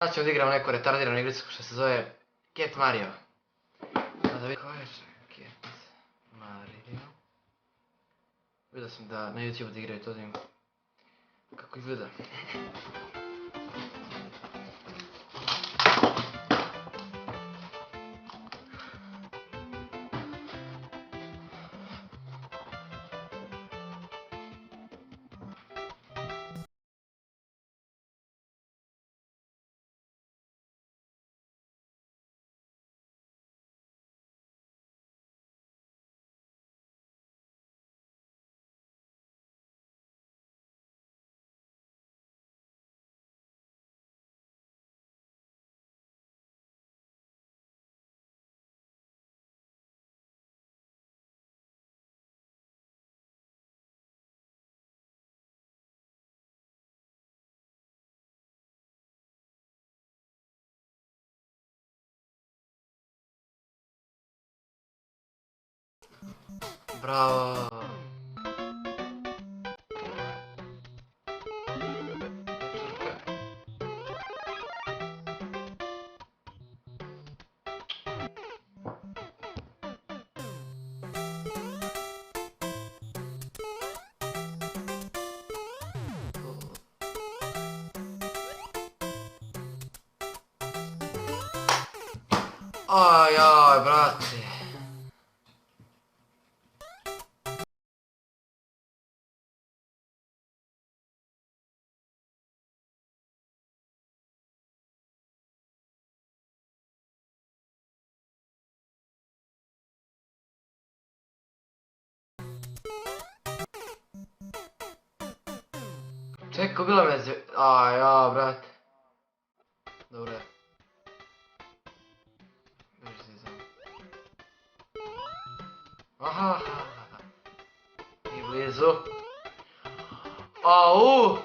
Sad ćemo da igramo neku retardiranu igricu što se zove Cat Mario. Da vidim ko je Cat Mario. Vidio sam da na YouTube da igraju to, da im kako izgleda. Bravo! Ajaj, brate! Čekaj, bilo me zve... Ajaj, brate. Dobro je. Još zizam. Aha, i blizu. Au!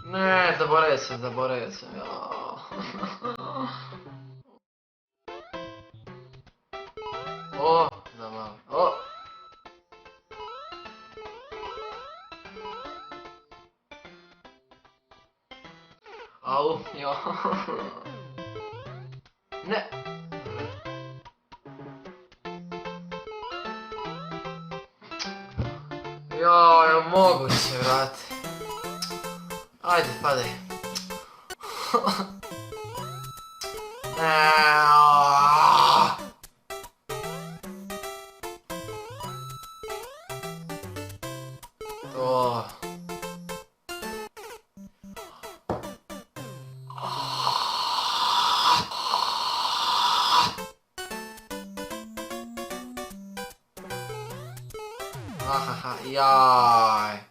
Ne, zaboravio sam, jao. O, da malo, o! Au, jao. Ne! Jao, je moguće, vrate. Ajde, padaj. To. Ahaha, jaj.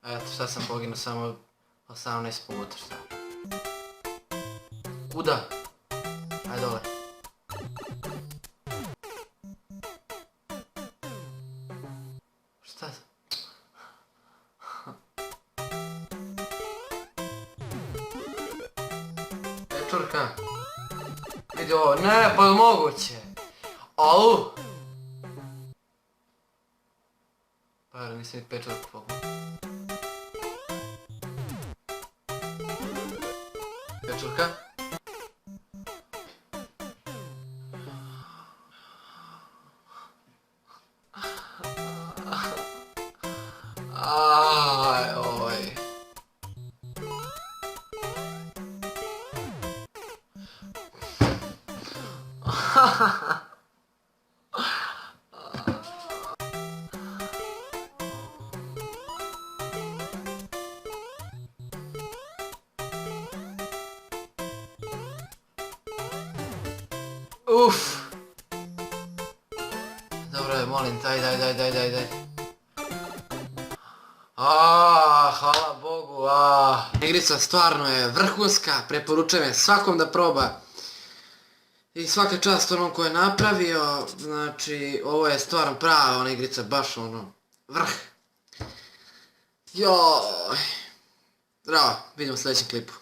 Eto, šta sam poginuo samo 18 puta, šta? Kuda? Ajde dole. Šta? Čurka. Vidi ovo, ne, pa je moguće. Au! Pa jer nisam i pečurku pogledao. Pečurka. Aj, oj. Uff. Dobro je, molim, daj. Hvala Bogu. Igrica stvarno je vrhunska, preporučujem je svakom da proba. I svaka čast onom ko je napravio, znači ovo je stvarno prava ona igrica, baš ono, vrh. Joj. Bravo, vidimo u sljedećem klipu.